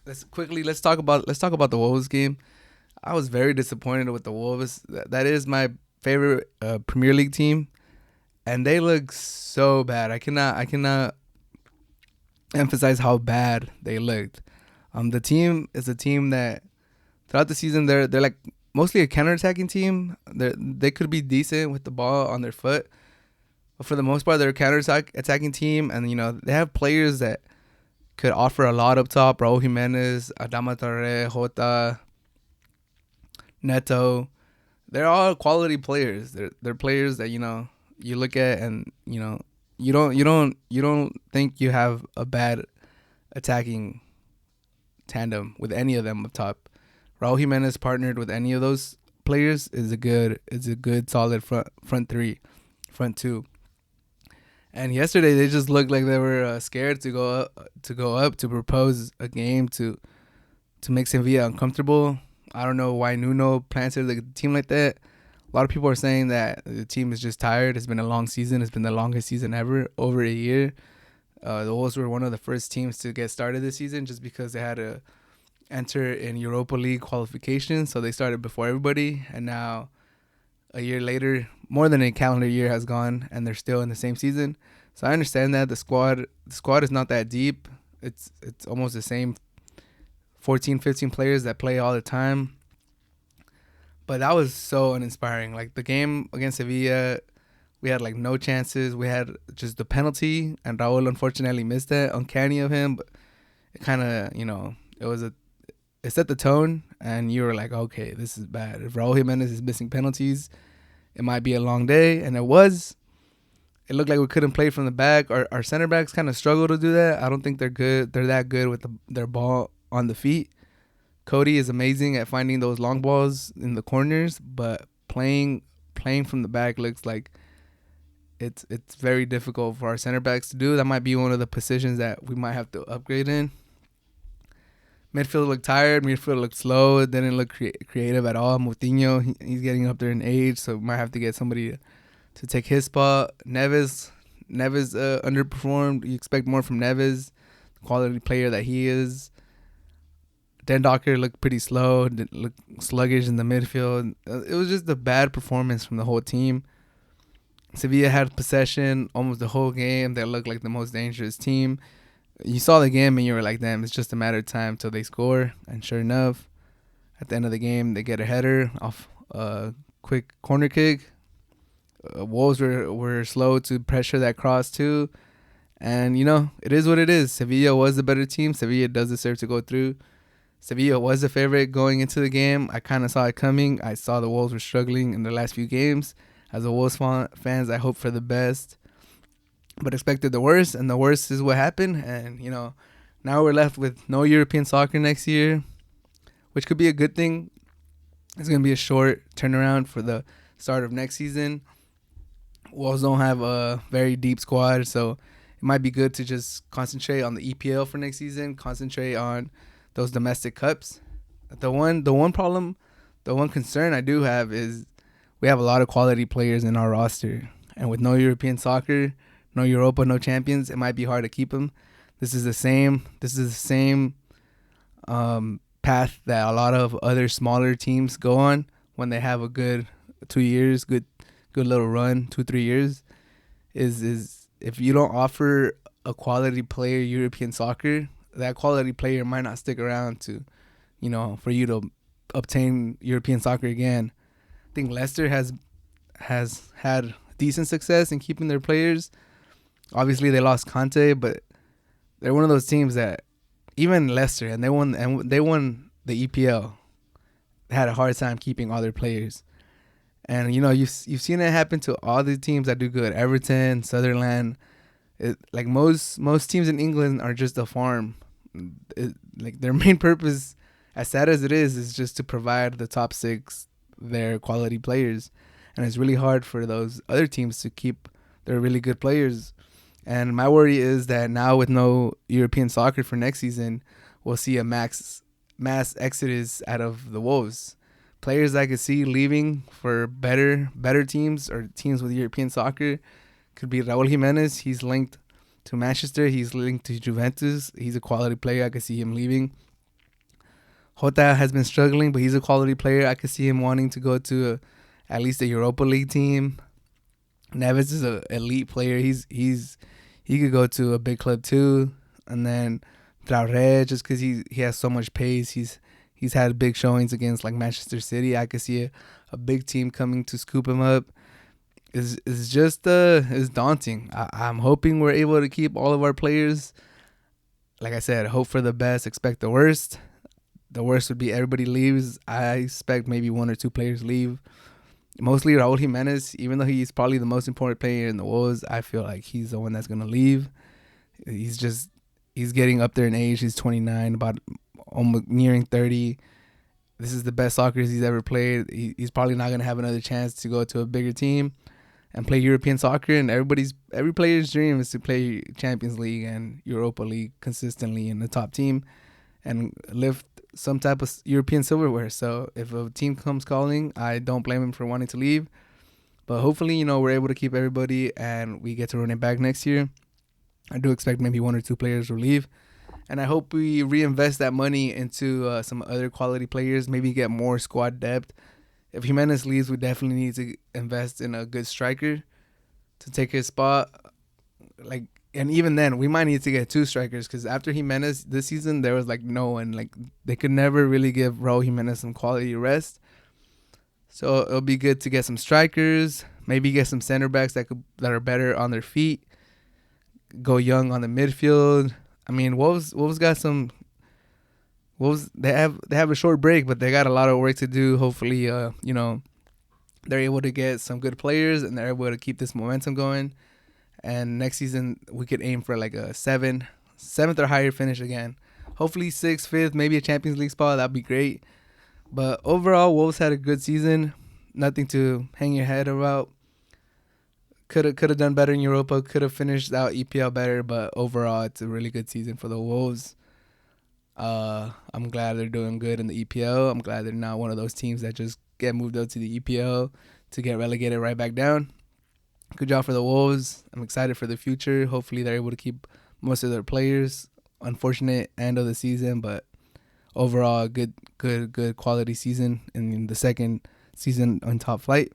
let's talk about the Wolves game. I was very disappointed with the Wolves. That is my favorite Premier League team, and they look so bad. I cannot emphasize how bad they looked. The team is a team that throughout the season they're like mostly a counterattacking team. They could be decent with the ball on their foot, but for the most part they're a attacking team, and they have players that could offer a lot up top. Raul Jimenez, Adama Traore, Jota, Neto. They're all quality players. They're players that you look at, and you don't think you have a bad attacking tandem with any of them up top. Raul Jimenez partnered with any of those players is a good solid front three, front two. And yesterday they just looked like they were scared to go up to propose a game to make Sevilla uncomfortable. I don't know why Nuno planted the team like that. A lot of people are saying that the team is just tired. It's been a long season. It's been the longest season ever, over a year. The Wolves were one of the first teams to get started this season just because they had to enter in Europa League qualification. So they started before everybody. And now, a year later, more than a calendar year has gone, and they're still in the same season. So I understand that the squad is not that deep. It's almost the same 14, 15 players that play all the time. But that was so uninspiring. Like the game against Sevilla, we had like no chances. We had just the penalty, and Raul unfortunately missed that. Uncanny of him, but it kind of, it set the tone, and you were like, okay, this is bad. If Raul Jimenez is missing penalties, it might be a long day, and it was. It looked like we couldn't play from the back. Our center backs kind of struggle to do that. I don't think they're good. They're that good with their ball on the feet. Cody is amazing at finding those long balls in the corners, but playing from the back looks like it's very difficult for our center backs to do. That might be one of the positions that we might have to upgrade in. Midfield looked tired. Midfield looked slow. It didn't look creative at all. Moutinho, he's getting up there in age, so we might have to get somebody to take his spot. Neves underperformed. You expect more from Neves, the quality player that he is. Den Docker looked pretty slow, looked sluggish in the midfield. It was just a bad performance from the whole team. Sevilla had possession almost the whole game. They looked like the most dangerous team. You saw the game and you were like, damn, it's just a matter of time till they score. And sure enough, at the end of the game, they get a header off a quick corner kick. Wolves were slow to pressure that cross too. And, it is what it is. Sevilla was the better team. Sevilla does deserve to go through. Sevilla was the favorite going into the game. I kind of saw it coming. I saw the Wolves were struggling in the last few games. As a Wolves fans, I hope for the best, but expected the worst, and the worst is what happened. And, now we're left with no European soccer next year, which could be a good thing. It's going to be a short turnaround for the start of next season. Wolves don't have a very deep squad, so it might be good to just concentrate on the EPL for next season, concentrate on those domestic cups. The one concern I do have is we have a lot of quality players in our roster, and with no European soccer, no Europa, no champions, it might be hard to keep them. This is the same path that a lot of other smaller teams go on when they have a good 2 years, good little run, 2-3 years. Is if you don't offer a quality player European soccer, that quality player might not stick around to, for you to obtain European soccer again. I think Leicester has had decent success in keeping their players. Obviously, they lost Conte, but they're one of those teams that even Leicester, and they won the EPL, had a hard time keeping all their players. And you've seen it happen to all the teams that do good. Everton, Sunderland, like most teams in England are just a farm. Like their main purpose, as sad as it is just to provide the top six their quality players, and it's really hard for those other teams to keep their really good players. And my worry is that now with no European soccer for next season, we'll see a mass exodus out of the Wolves. Players I could see leaving for better teams or teams with European soccer could be Raul Jimenez. He's linked to Manchester. He's linked to Juventus. He's a quality player. I could see him leaving. Jota has been struggling, but he's a quality player. I could see him wanting to go to at least a Europa League team. Neves is an elite player. He could go to a big club too. And then Traoré, just because he has so much pace, he's had big showings against like Manchester City. I could see a big team coming to scoop him up. Is just is daunting. I'm hoping we're able to keep all of our players. Like I said, hope for the best, expect the worst. The worst would be everybody leaves. I expect maybe one or two players leave. Mostly Raul Jimenez, even though he's probably the most important player in the Wolves, I feel like he's the one that's gonna leave. He's getting up there in age. He's 29, about almost nearing 30. This is the best soccer he's ever played. He's probably not gonna have another chance to go to a bigger team and play European soccer. And every player's dream is to play Champions League and Europa League consistently in the top team and lift some type of European silverware. So if a team comes calling, I don't blame him for wanting to leave. But hopefully, we're able to keep everybody and we get to run it back next year. I do expect maybe one or two players will leave. And I hope we reinvest that money into some other quality players, maybe get more squad depth. If Jimenez leaves, we definitely need to invest in a good striker to take his spot. And even then, we might need to get two strikers because after Jimenez this season, there was no one. They could never really give Raul Jimenez some quality rest. So it'll be good to get some strikers, maybe get some center backs that are better on their feet. Go young on the midfield. I mean, Wolves got some. Wolves they have a short break, but they got a lot of work to do. Hopefully, they're able to get some good players and they're able to keep this momentum going. And next season, we could aim for like a seventh or higher finish again. Hopefully 6th, 5th, maybe a Champions League spot. That'd be great. But overall, Wolves had a good season. Nothing to hang your head about. Could have done better in Europa. Could have finished out EPL better. But overall, it's a really good season for the Wolves. I'm glad they're doing good in the EPL. I'm glad they're not one of those teams that just get moved up to the EPL to get relegated right back down. Good job for the Wolves. I'm excited for the future. Hopefully they're able to keep most of their players. Unfortunate end of the season, but overall good quality season in the second season on top flight.